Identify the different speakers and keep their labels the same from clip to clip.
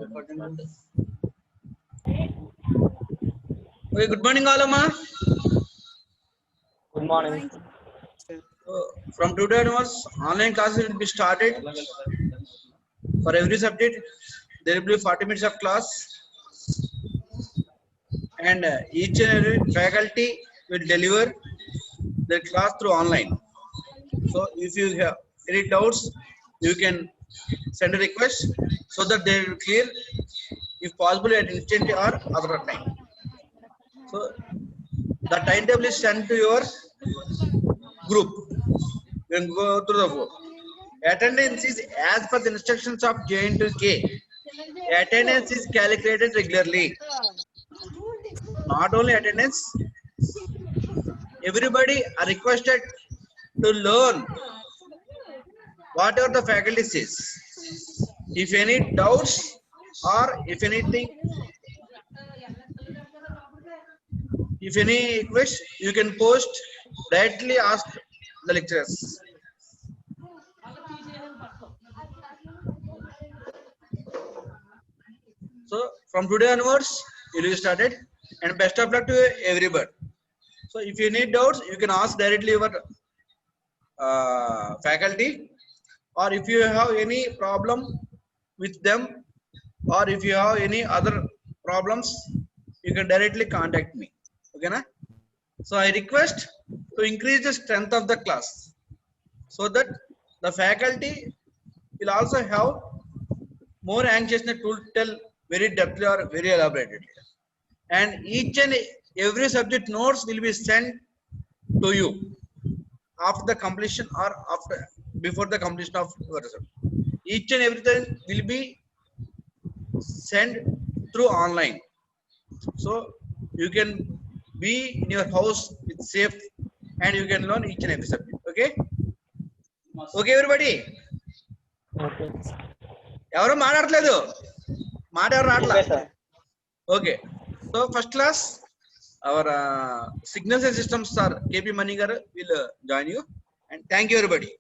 Speaker 1: Okay, good morning, Alama.
Speaker 2: Good morning.
Speaker 1: From today onwards, online classes will be started for every subject. There will be 40 minutes of class, and each and every faculty will deliver their class through online. So, if you have any doubts, you can send a request so that they will clear, if possible, at instantly or other time. So, the timetable is sent to your group. Then go through the group. Attendance is as per the instructions of J&K. Attendance is calculated regularly. Not only attendance, everybody are requested to learn whatever the faculty says. If any doubts or if anything, if any request, you can post directly ask the lecturers. So from today onwards, it will be started, and best of luck to everybody. So if you need doubts, you can ask directly your faculty, or if you have any problem with them, or if you have any other problems, you can directly contact me. Okay, na? So I request to increase the strength of the class so that the faculty will also have more anxiousness to tell very depthly or very elaborately. And each and every subject notes will be sent to you after the completion or after before the completion of your result. Each and everything will be sent through online, so you can be in your house with safe, and you can learn each and every subject. Okay, okay, everybody.
Speaker 2: Okay.
Speaker 1: ఎవరు మాట్లాడట్లేదు, మాట ఎవరు రావట్లా.
Speaker 2: Okay, sir.
Speaker 1: Okay, so first class, our signals and systems sir KP Mani garu will join you, and thank you everybody.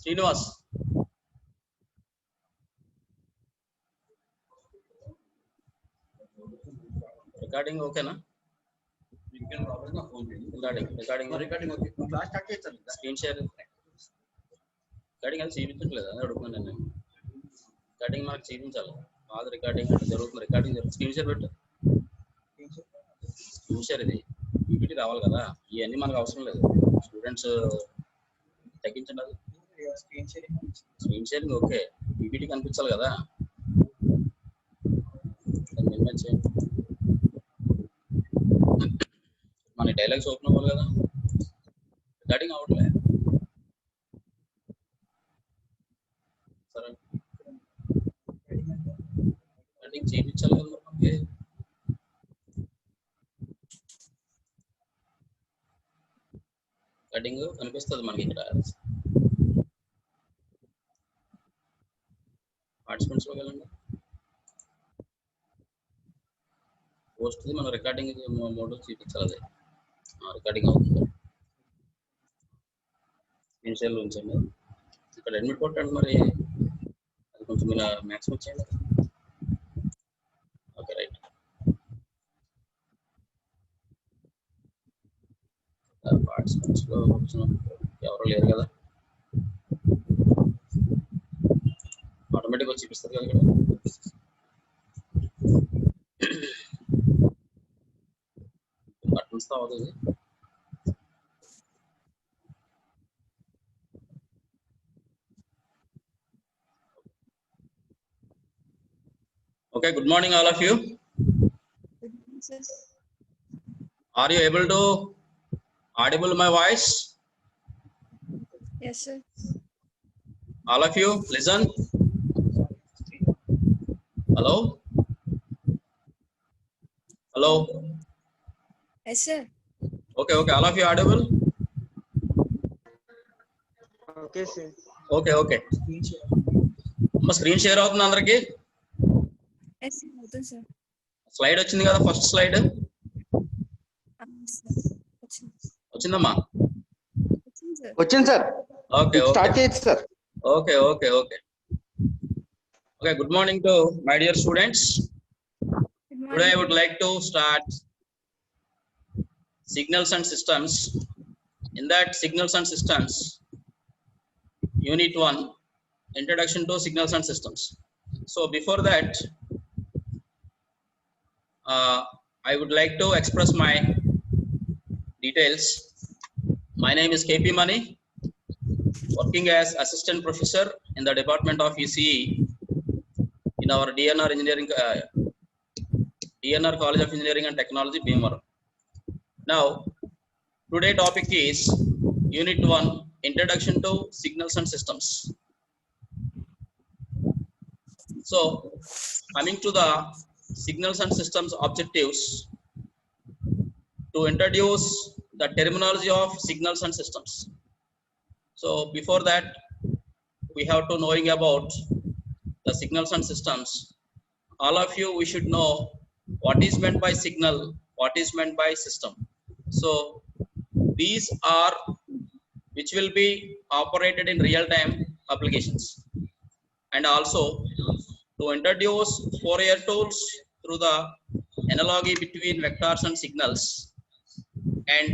Speaker 1: Srinivas. Recording okay na? Recording okay. Class start చేస్తాను. Screen share. Recording అది చూపించట్లేదు, అదే అడుగుతున్నాను నేను. Recording మనకు చూపించాలి. కాదు recording జరుగుతుంది, రికార్డింగ్ జరుగుతుంది. స్క్రీన్ షేర్ పెట్టు. స్క్రీన్ షేర్ ఇది పీపీటీ రావాలి కదా, ఇవన్నీ మనకు అవసరం లేదు. స్టూడెంట్స్ తగ్గించండి అది. స్క్రీన్ షేరింగ్ ఓకే, పీపీటీ కనిపించాలి కదా. మన డైలాగ్స్ ఓపెన్ అవ్వాలి కదా, రికార్డింగ్ అవ్వట్లే. సరే రికార్డింగ్ చేయించాలి కదా మనకి. రికార్డింగ్ కనిపిస్తుంది మనకి ఇక్కడ. పార్టిసిపెంట్స్ లో వెళ్ళండి, పోస్ట్ మన రికార్డింగ్ మోడ్ చూపించాలి. అది రికార్డింగ్ అవుతుంది. స్క్రీన్ షేర్ లో ఉంచండి. ఇక్కడ అడ్మిట్ కొట్టండి, మరి అది కొంచెం ఇలా మ్యాక్సిమం చేయండి. Okay right. పార్టిసిపెంట్స్ లో ఎవరు లేరు కదా, ఆటోమేటిక్గా చూపిస్తారు కదా ఇక్కడ. బటన్స్ తో అవుతుంది. Okay, good morning all of you. Are you able to audible my voice?
Speaker 3: Yes, sir.
Speaker 1: All of you listen. Hello. Hello.
Speaker 3: Yes, sir.
Speaker 1: Okay, okay. All of you audible?
Speaker 2: Okay, sir.
Speaker 1: Okay, okay. మా screen share అవుతుంది అందరికి.
Speaker 3: Yes, sir. అవుతుంది sir.
Speaker 1: Slide వచ్చింది కదా, first slide వచ్చిందమ్మా.
Speaker 2: వచ్చింది sir.
Speaker 1: Okay
Speaker 2: start
Speaker 1: okay
Speaker 2: చేయొచ్చు sir.
Speaker 1: Okay okay okay okay. Good morning to my dear students. Today I would like to start signals and systems. In that signals and systems, unit 1, introduction to signals and systems. So before that, I would like to express my details. My name is KP Mani, working as assistant professor in the department of ECE in our DNR engineering DNR College of Engineering and Technology, Bhimavaram. Now, today topic is Unit 1, Introduction to Signals and Systems. So, coming to the signals and systems objectives, to introduce the terminology of signals and systems. So, before that, we have to knowing about the signals and systems. All of you, we should know what is meant by signal, what is meant by system. So these are which will be operated in real-time applications, and also to introduce Fourier tools through the analogy between vectors and signals, and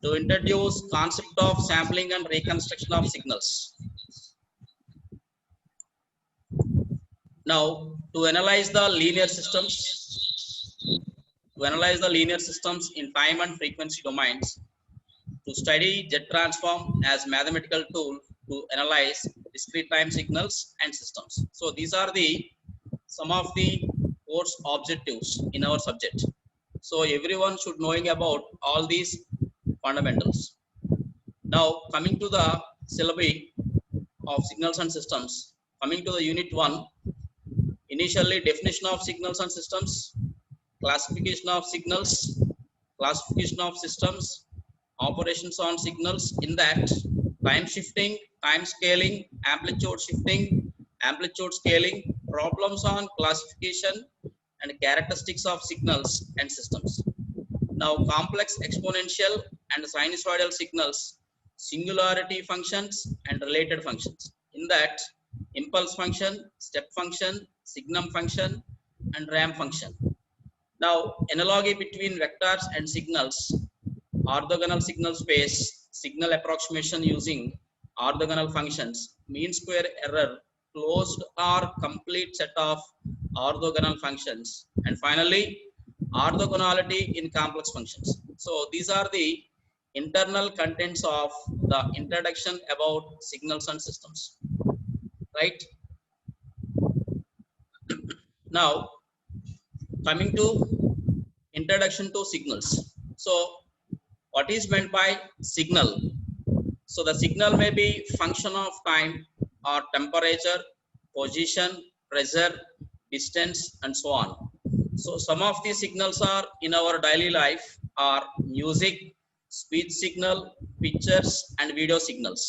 Speaker 1: to introduce concept of sampling and reconstruction of signals. Now, to analyze the linear systems, in time and frequency domains, to study jet transform as mathematical tool to analyze discrete time signals and systems. So these are the some of the course objectives in our subject. So everyone should knowing about all these fundamentals. Now coming to the syllabi of signals and systems, coming to the unit 1, initially definition of signals and systems, classification of signals, classification of systems, operations on signals. In that, time shifting, time scaling, amplitude shifting, amplitude scaling, problems on classification, and characteristics of signals and systems. Now, complex exponential and sinusoidal signals, singularity functions and related functions. In that, impulse function, step function, signum function, and ramp function. Now, analogy between vectors and signals, orthogonal signal space, signal approximation using orthogonal functions, mean square error, closed or complete set of orthogonal functions, and finally, orthogonality in complex functions. So these are the internal contents of the introduction about signals and systems, right? Now, coming to introduction to signals. So what is meant by signal? So the signal may be function of time or temperature, position, pressure, distance, and so on. So some of these signals are in our daily life are music, speech signal, pictures, and video signals.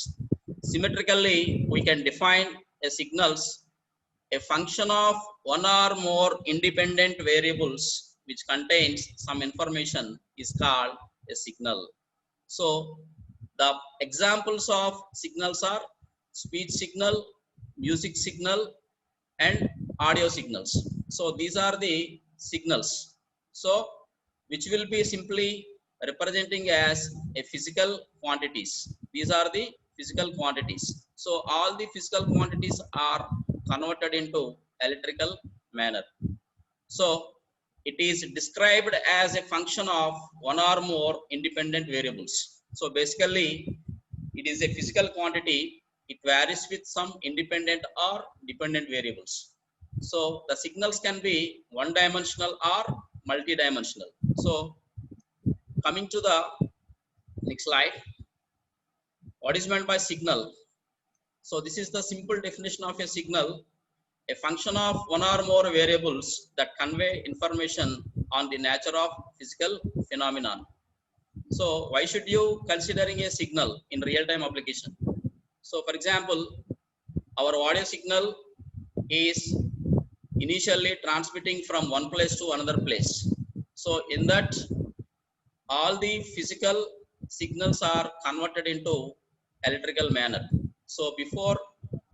Speaker 1: Symmetrically, we can define a signals a function of one or more independent variables which contains some information is called a signal. So the examples of signals are speech signal, music signal, and audio signals. So these are the signals. So which will be simply representing as a physical quantities. These are the physical quantities. So all the physical quantities are converted into electrical manner. So it is described as a function of one or more independent variables. So basically it is a physical quantity. It varies with some independent or dependent variables. So the signals can be one dimensional or multi-dimensional. So coming to the next slide, what is meant by signal? So this is the simple definition of a signal, a function of one or more variables that convey information
Speaker 4: on the nature of physical phenomenon. So why should you considering a signal in real-time application? So for example, our audio signal is initially transmitting from one place to another place. So in that, all the physical signals are converted into electrical manner. So before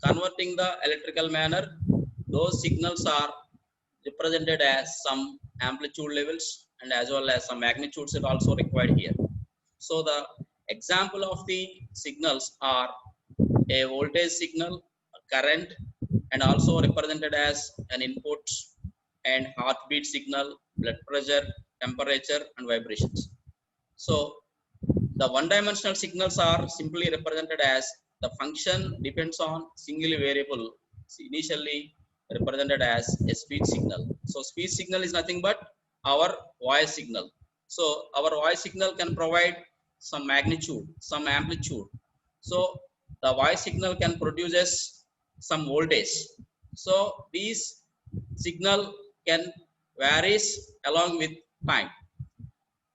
Speaker 4: converting the electrical manner, those signals are represented as some amplitude levels and as well as some magnitudes are also required here. So the example of the signals are a voltage signal, a current, and also represented as an input and heartbeat signal, blood pressure, temperature, and vibrations. So the one-dimensional signals are simply represented as the function depends on single variable, initially represented as a speech signal. So speech signal is nothing but our voice signal. So our voice signal can provide some magnitude, some amplitude. So the voice signal can produces some voltage. So these signal can varies along with time.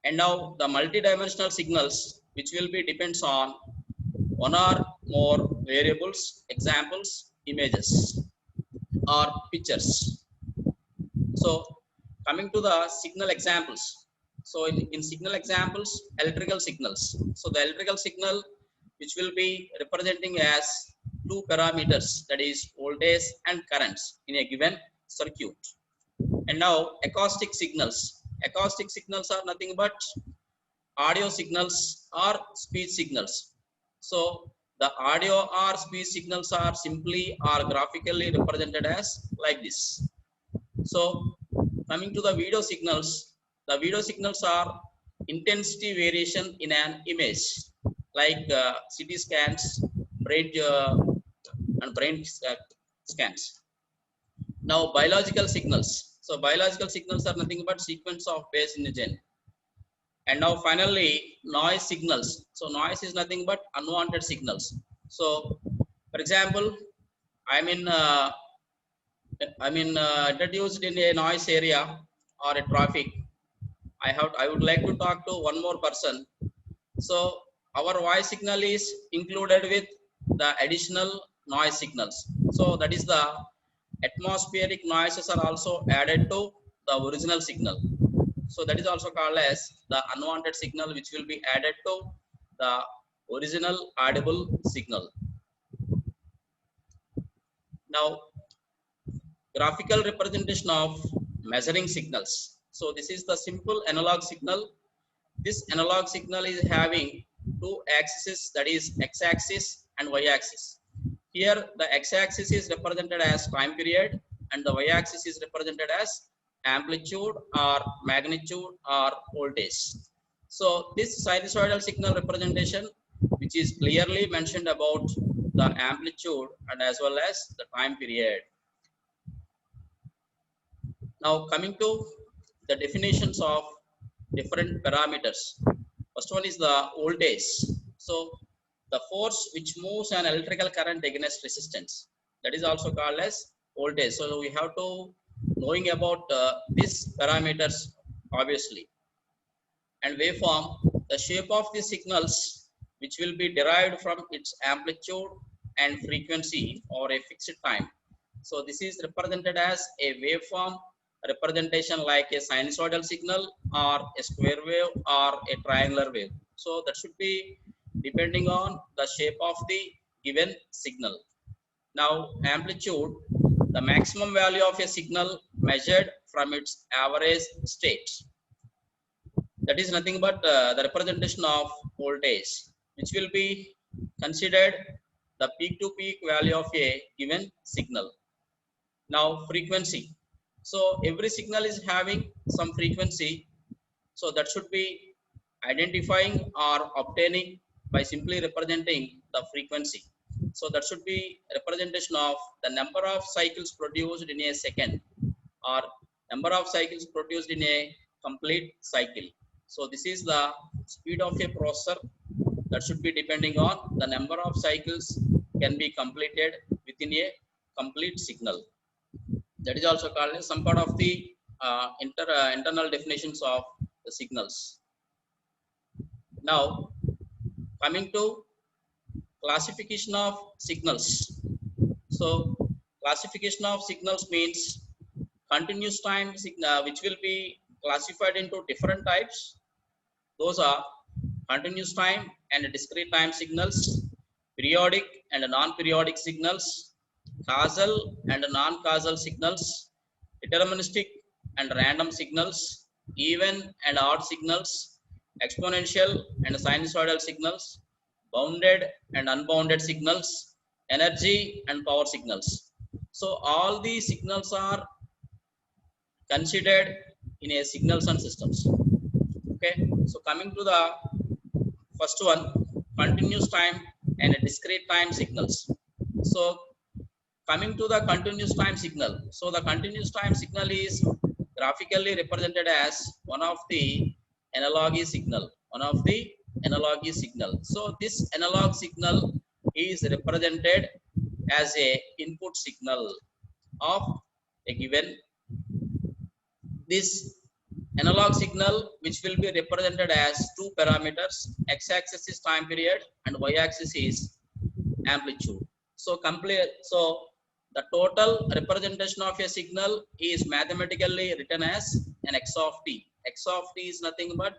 Speaker 4: And now the multi-dimensional signals, which will be depends on one or more variables, examples, images or pictures. So coming to the signal examples. So in signal examples, electrical signals. So the electrical signal which will be representing as two parameters, that is voltage and currents in a given circuit. And now acoustic signals. Acoustic signals are nothing but audio signals or speech signals. So the audio or speech signals are simply or graphically represented as like this. So coming to the video signals, the video signals are intensity variation in an image like CT scans, brain and brain scans. Now biological signals. So biological signals are nothing but sequence of base in a gene. And now finally noise signals. So noise is nothing but unwanted signals. So for example, i'm in uh, introduced in a noise area or a traffic. I would like to talk to one more person. So our voice signal is included with the additional noise signals. So that is the atmospheric noises are also added to the original signal. So that is also called as the unwanted signal, which will be added to the original audible signal. Now graphical representation of measuring signals. So this is the simple analog signal. This analog signal is having two axes, that is x-axis and y-axis. Here the x-axis is represented as time period and the y-axis is represented as amplitude or magnitude or voltage. So this sinusoidal signal representation, which is clearly mentioned about the amplitude and as well as the time period. Now coming to the definitions of different parameters. First one is the voltage. So the force which moves an electrical current against resistance, that is also called as voltage. So we have to knowing about these parameters obviously. And waveform, the shape of the signals which will be derived from its amplitude and frequency or a fixed time. So this is represented as a waveform representation like a sinusoidal signal or a square wave or a triangular wave. So that should be depending on the shape of the given signal. Now amplitude, the maximum value of a signal measured from its average state. That is nothing but the representation of voltage, which will be considered the peak to peak value of a given signal. Now frequency. So every signal is having some frequency. So that should be identifying or obtaining by simply representing the frequency. So that should be representation of the number of cycles produced in a second or number of cycles produced in a complete cycle. So this is the speed of a processor. That should be depending on the number of cycles can be completed within a complete signal. That is also called as some part of the internal definitions of the signals. Now, coming to classification of signals. So, classification of signals means continuous time signal, which will be classified into different types. Those are continuous time and discrete time signals, periodic and non-periodic signals, causal and non-causal signals, deterministic and random signals, even and odd signals, exponential and sinusoidal signals, bounded and unbounded signals, energy and power signals. So all these signals are considered in a signals and systems. Okay, so coming to the first one, continuous time and discrete time signals. So coming to the continuous time signal. So the continuous time signal is graphically represented as one of the analogy signal. One of the analogy signal. So this analog signal is represented as a input signal of a given. This analog signal, which will be represented as two parameters, x-axis is time period and y-axis is amplitude. So the total representation of a signal is mathematically written as an x of t. X of t is nothing but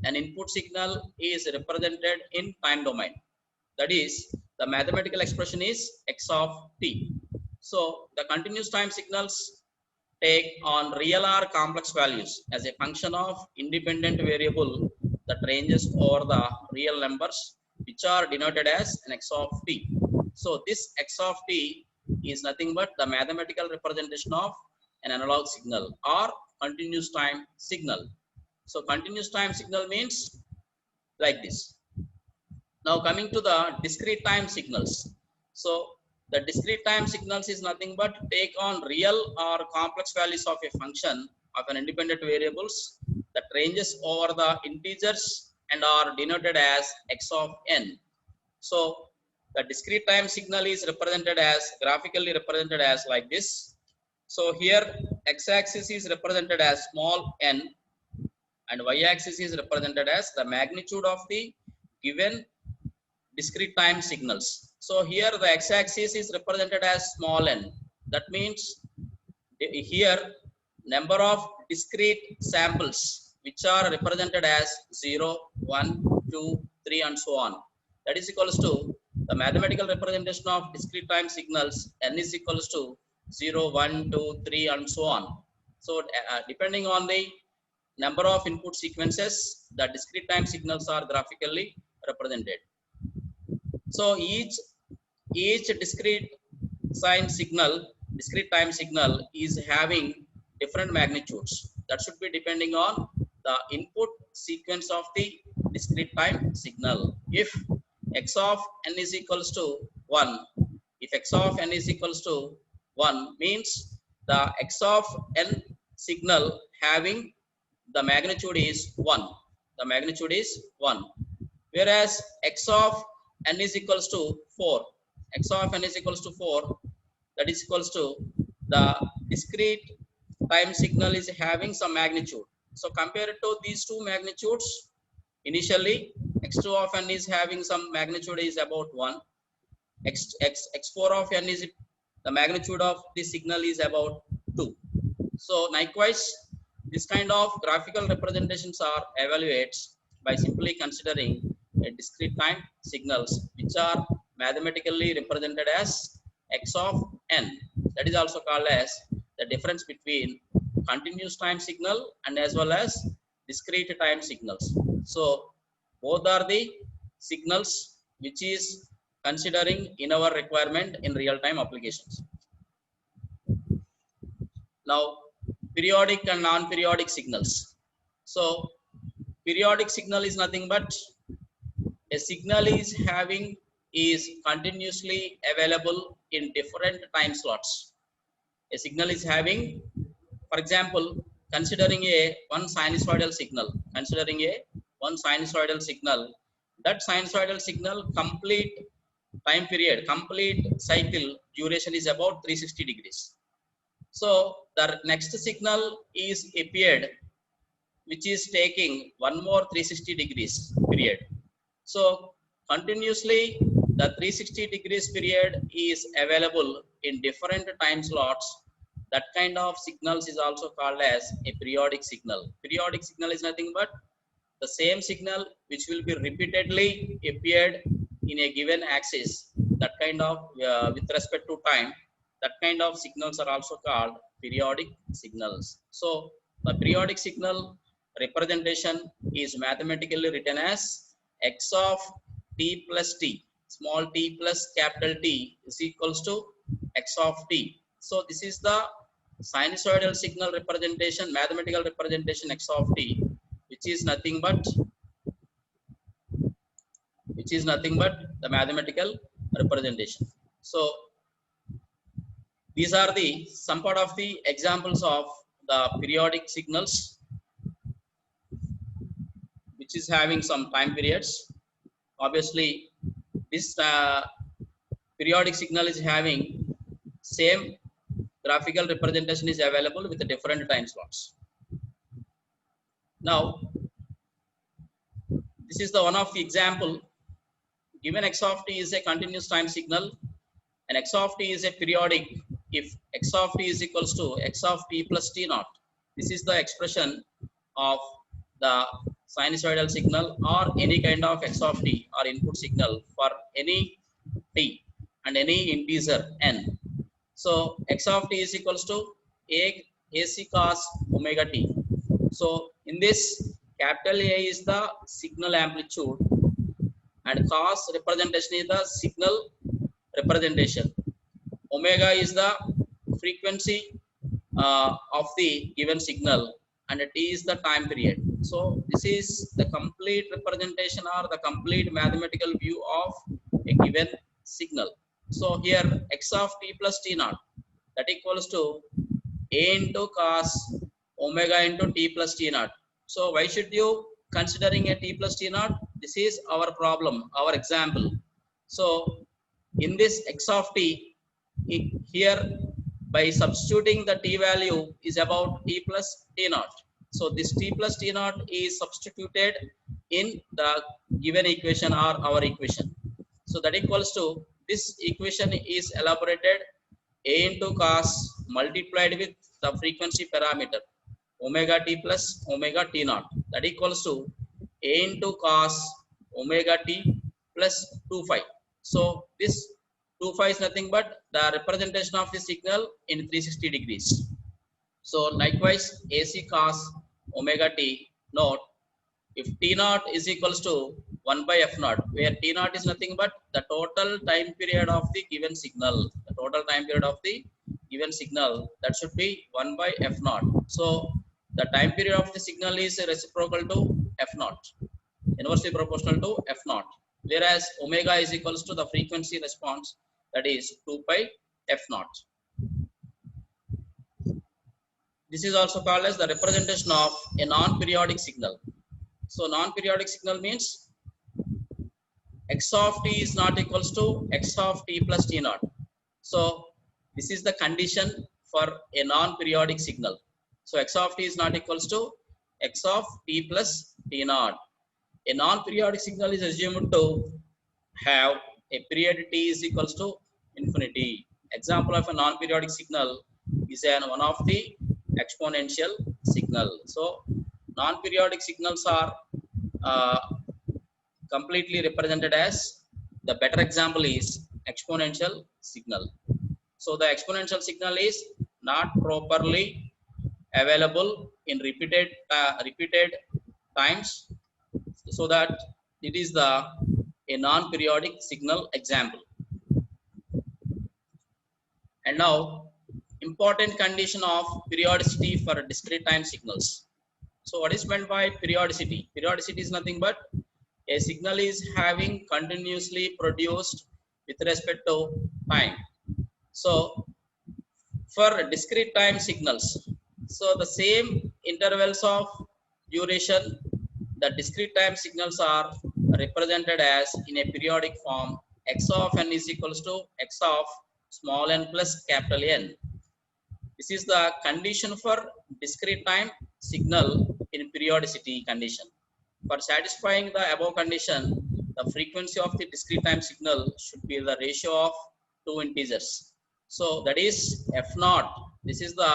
Speaker 4: an input signal is represented in time domain. That is, the mathematical expression is x of t. So the continuous time signals take on real or complex values as a function of independent variable that ranges over the real numbers, which are denoted as an x of t. So this x of t is nothing but the mathematical representation of an analog signal or continuous time signal. So continuous time signal means like this. Now coming to the discrete time signals. So the discrete time signals is nothing but take on real or complex values of a function of an independent variables that ranges over the integers and are denoted as x of n. So the discrete time signal is represented as graphically represented as like this. So here x-axis is represented as small n and y-axis is represented as the magnitude of the given discrete time signals. So here the x-axis is represented as small n. That means here number of discrete samples which are represented as 0, 1, 2, 3 and so on. That is equals to the mathematical representation of discrete time signals n is equals to 0, 1, 2, 3 and so on. So depending on the number of input sequences, the discrete time signals are graphically represented. So each discrete time signal is having different magnitudes. That should be depending on the input sequence of the discrete time signal. If x of n is equals to 1, if x of n is equals to 1 means the x of n signal having the magnitude is 1. The magnitude is 1. Whereas x of n is equals to 4. X of n is equals to 4. That is equals to the discrete time signal is having some magnitude. So compared to these two magnitudes, initially x2 of n is having some magnitude is about 1. X4 of n is the magnitude of the signal is about 2. So likewise, this kind of graphical representations are evaluated by simply considering a discrete time signals which are mathematically represented as x of n. That is also called as the difference between continuous time signal and as well as discrete time signals. So both are the signals which is considering in our requirement in real-time applications. Now periodic and non-periodic signals. So periodic signal is nothing but a signal is continuously available in different time slots. A signal is having, for example, considering one sinusoidal signal, that sinusoidal signal complete time period, complete cycle duration is about 360 degrees. So the next signal is appeared, which is taking one more 360 degrees period. So continuously the 360 degrees period is available in different time slots. That kind of signals is also called as a periodic signal. Periodic signal is nothing but the same signal which will be repeatedly appeared in a given axis. That kind of with respect to time, that kind of signals are also called periodic signals. So the periodic signal representation is mathematically written as x of t plus t, small t plus capital T is equals to x of t. So this is the sinusoidal signal representation, mathematical representation x of t, which is nothing but the mathematical representation. So these are the some part of the examples of the periodic signals which is having some time periods. Obviously this periodic signal is having same graphical representation is available with the different time slots. Now this is the one of the example. Given x of t is a continuous time signal and x of t is a periodic if x of t is equals to x of t plus t naught. This is the expression of the sinusoidal signal or any kind of x of t or input signal for any t and any integer n. So x of t is equals to ac cos omega t. So in this, capital A is the signal amplitude and cos representation is the signal representation. Omega is the frequency of the given signal and t is the time period. So this is the complete representation or the complete mathematical view of a given signal. So here x of t plus t naught, that equals to a into cos omega into t plus t naught. So why should you considering a t plus t naught? This is our problem, our example. So in this x of t, here by substituting the t value is about t plus t naught. So this t plus t naught is substituted in the given equation or our equation. So that equals to, this equation is elaborated a into cos multiplied with the frequency parameter omega t plus omega t naught, that equals to a into cos omega t plus 2 phi. So this 2 phi is nothing but the representation of the signal in 360 degrees. So likewise AC cos omega t naught, if t naught is equals to 1 by f naught, where t naught is nothing but the total time period of the given signal, the total time period of the given signal, that should be 1 by f naught. So the time period of the signal is reciprocal to f naught, inversely proportional to f naught, whereas omega is equals to the frequency response, that is 2 pi f naught. This is also called as the representation of a non-periodic signal. So non-periodic signal means x of t is not equals to x of t plus t naught. So this is the condition for a non-periodic signal. So x of t is not equals to x of t plus t naught. A non-periodic signal is assumed to have a period t is equals to infinity. Example of a non-periodic signal is one of the exponential signal. So non-periodic signals are completely represented as, the better example is exponential signal. So the exponential signal is not properly available in repeated times, so that it is a non-periodic signal example. And now important condition of periodicity for discrete time signals. So what is meant by periodicity? Periodicity is nothing but a signal is having continuously produced with respect to time. So for discrete time signals, so the same intervals of duration, the discrete time signals are represented as in a periodic form, x of n is equals to x of small n plus capital N. This is the condition for discrete time signal in periodicity condition. For satisfying the above condition, the frequency of the discrete time signal should be the ratio of two integers. So that is f naught. This is the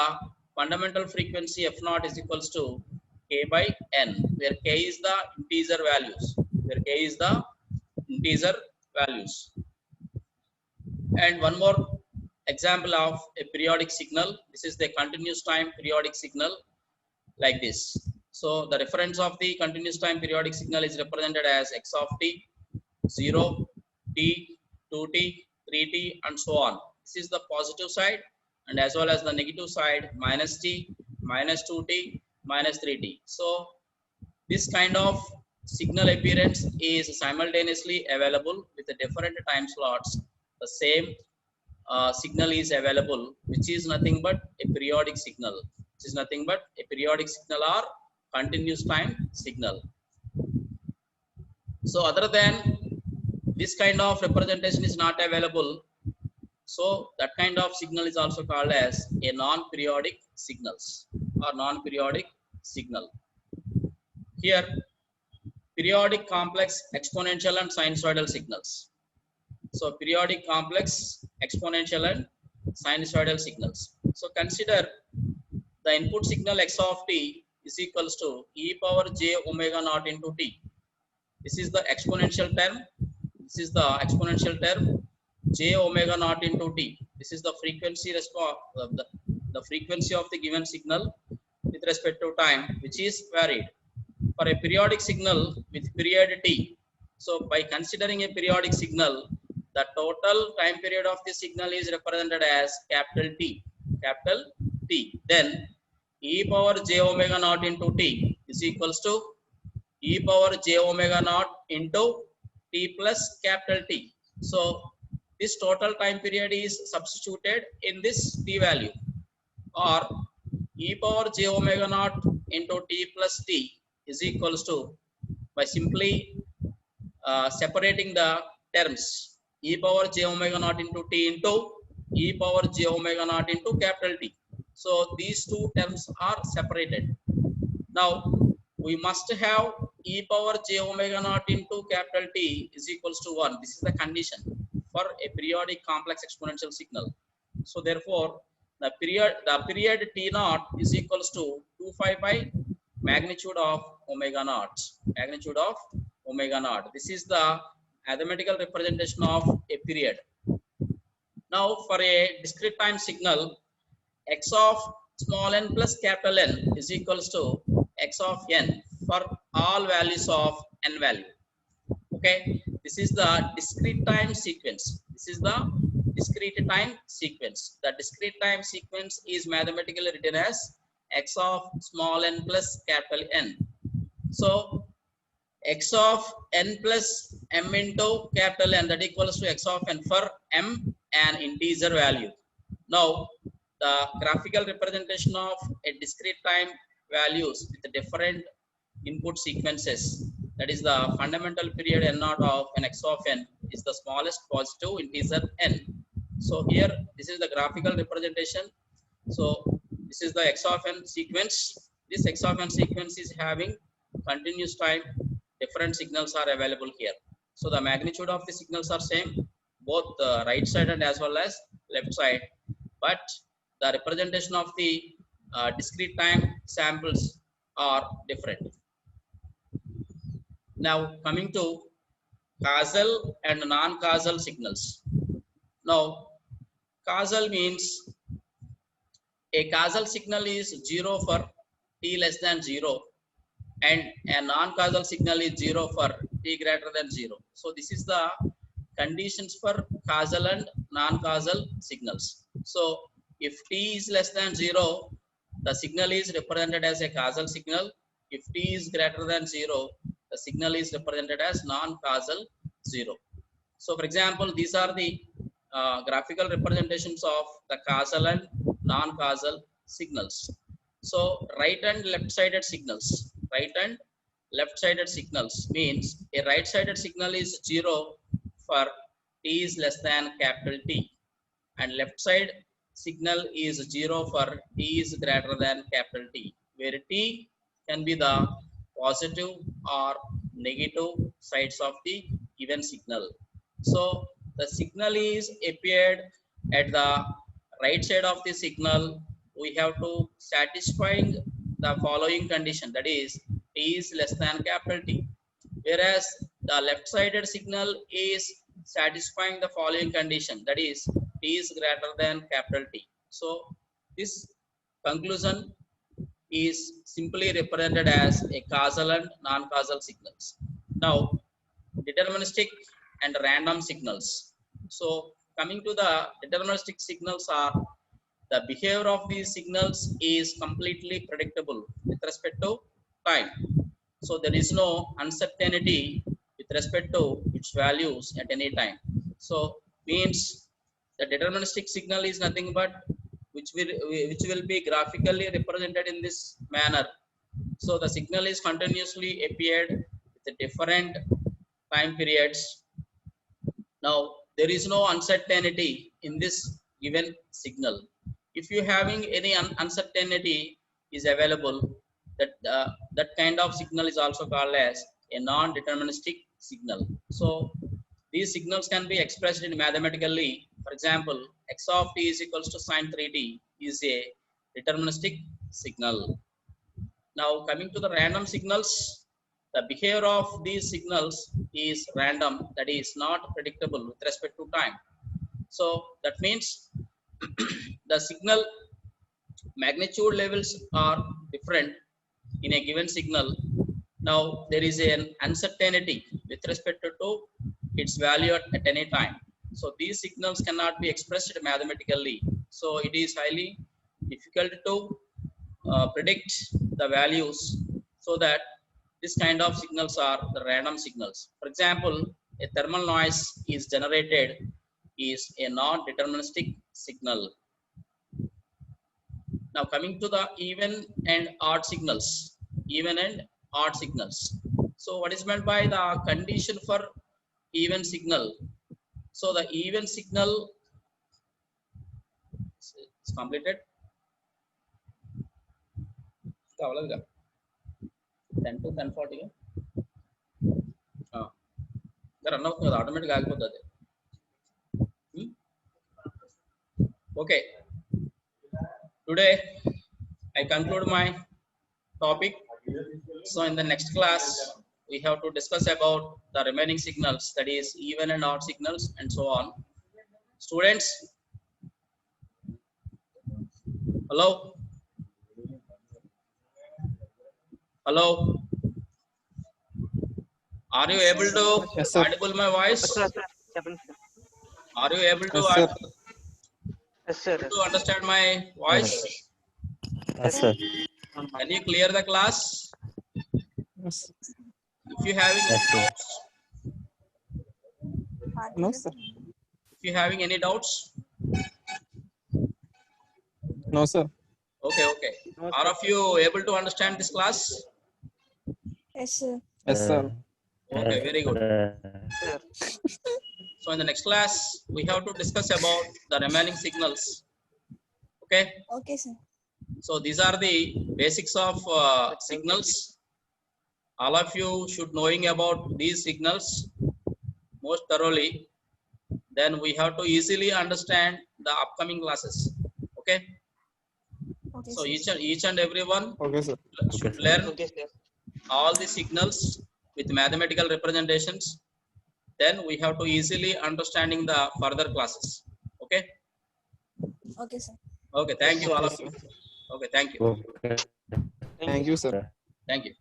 Speaker 4: fundamental frequency. F naught is equals to k by n, where k is the integer values. Where k is the integer values. And one more example of a periodic signal. This is the continuous time periodic signal like this. So the reference of the continuous time periodic signal is represented as x of t, 0, t, 2t, 3t, and so on. This is the positive side, and as well as the negative side, minus t, minus 2t, minus 3t. So this kind of signal appearance is simultaneously available with the different time slots. The same signal is available, which is nothing but a periodic signal. Which is nothing but a periodic signal or continuous time signal. So other than this kind of representation is not available, so that kind of signal is also called as a non-periodic signals or non-periodic signal. Here, periodic complex exponential and sinusoidal signals. So periodic complex exponential and sinusoidal signals. So consider the input signal x of t is equals to e power j omega naught into t. This is the exponential term. This is the exponential term j omega naught into t. This is the frequency response, the frequency of the given signal with respect to time, which is varied for a periodic signal with period t. So by considering a periodic signal, the total time period of the signal is represented as capital T, capital T. Then e power j omega naught into t is equals to e power j omega naught into t plus capital T. So this total time period is substituted in this t value, or e power j omega naught into t plus t is equals to, by simply separating the terms, e power j omega naught into t into e power j omega naught into capital T. So these two terms are separated. Now we must have e power j omega naught into capital T is equals to 1. This is the condition for a periodic complex exponential signal. So therefore the period t naught is equals to 2 by magnitude of omega naught. Magnitude of omega naught. This is the mathematical representation of a period. Now for a discrete time signal, x of small n plus capital N is equals to x of n for all values of n value. Okay, this is the discrete time sequence. This is the discrete time sequence. The discrete time sequence is mathematically written as x of small n plus capital N. So x of n plus m into capital N, that equals to x of n for m an integer value. Now the graphical representation of a discrete time values with different input sequences, that is the fundamental period n naught of an x of n is the smallest positive integer n. So here this is the graphical representation. So this is the x of n sequence. This x of n sequence is having continuous time. Different signals are available here. So the magnitude of the signals are same, both the right side and as well as left side, but the representation of the discrete time samples are different. Now coming to causal and non-causal signals. Now causal means a causal signal is 0 for t less than 0, and a non-causal signal is 0 for t greater than 0. So this is the conditions for causal and non-causal signals. So if t is less than 0, the signal is represented as a causal signal. If t is greater than 0, the signal is represented as non-causal 0. So for example, these are the graphical representations of the causal and non-causal signals. So right and left-sided signals. Right and left-sided signals means a right-sided signal is 0 for t is less than capital T, and left side signal is 0 for t is greater than capital T, where t can be the positive or negative sides of the given signal. So the signal is appeared at the right side of the signal. We have to satisfying the following condition, that is t is less than capital T, whereas the left sided signal is satisfying the following condition, that is t is greater than capital T. So this conclusion is simply represented as a causal and non-causal signals. Now deterministic and random signals. So coming to the deterministic signals are the behavior of these signals is completely predictable with respect to time. So there is no uncertainty with respect to its values at any time. So means the deterministic signal is nothing but which will be graphically represented in this manner. So the signal is continuously appeared with different time periods. Now there is no uncertainty in this given signal. If you having any uncertainty is available, that kind of signal is also called as a non-deterministic signal. So these signals can be expressed in mathematically. For example, x of t is equals to sine 3t is a deterministic signal. Now coming to the random signals, the behavior of these signals is random, that is not predictable with respect to time. So that means the signal magnitude levels are different in a given signal. Now there is an uncertainty with respect to its value at any time. So these signals cannot be expressed mathematically. So it is highly difficult to predict the values. So that this kind of signals are the random signals. For example, a thermal noise is generated is a non-deterministic signal. Now coming to the even and odd signals. Even and odd signals. So what is meant by the condition for even signal? So the even signal is completed. 10 to 10:40 run అవుతుంది కదా, automatic ఆగిపోతుంది. Okay, today I conclude my topic. So in the next class we have to discuss about the remaining signals, that is even and odd signals and so on. Students, hello, hello, are you able to
Speaker 5: Yes, sir.
Speaker 4: audible my voice? Are you able to
Speaker 5: Yes, sir.
Speaker 2: Yes, sir.
Speaker 4: to understand my voice?
Speaker 5: Yes, sir.
Speaker 4: Can you clear the class?
Speaker 5: Yes.
Speaker 4: If you having any doubts,
Speaker 5: No, sir.
Speaker 4: if you having any doubts,
Speaker 5: No, sir.
Speaker 4: okay. Are of you able to understand this class?
Speaker 3: Yes, sir.
Speaker 5: Yes, sir.
Speaker 4: Okay, very good.
Speaker 2: Sir.
Speaker 4: So in the next class we have to discuss about the remaining signals. Okay,
Speaker 3: Okay, sir.
Speaker 4: so these are the basics of signals. All of you should knowing about these signals most thoroughly. Then we have to easily understand the upcoming classes. Okay,
Speaker 3: Okay,
Speaker 4: so
Speaker 3: sir.
Speaker 4: each and everyone
Speaker 5: Okay, sir.
Speaker 4: should learn
Speaker 2: Okay, sir.
Speaker 4: all the signals with mathematical representations. Then we have to easily understanding the further classes. Okay,
Speaker 3: Okay, sir.
Speaker 4: okay, thank you all
Speaker 5: Okay,
Speaker 4: of you. Okay, thank you.
Speaker 5: Thank you, sir.
Speaker 4: Thank you.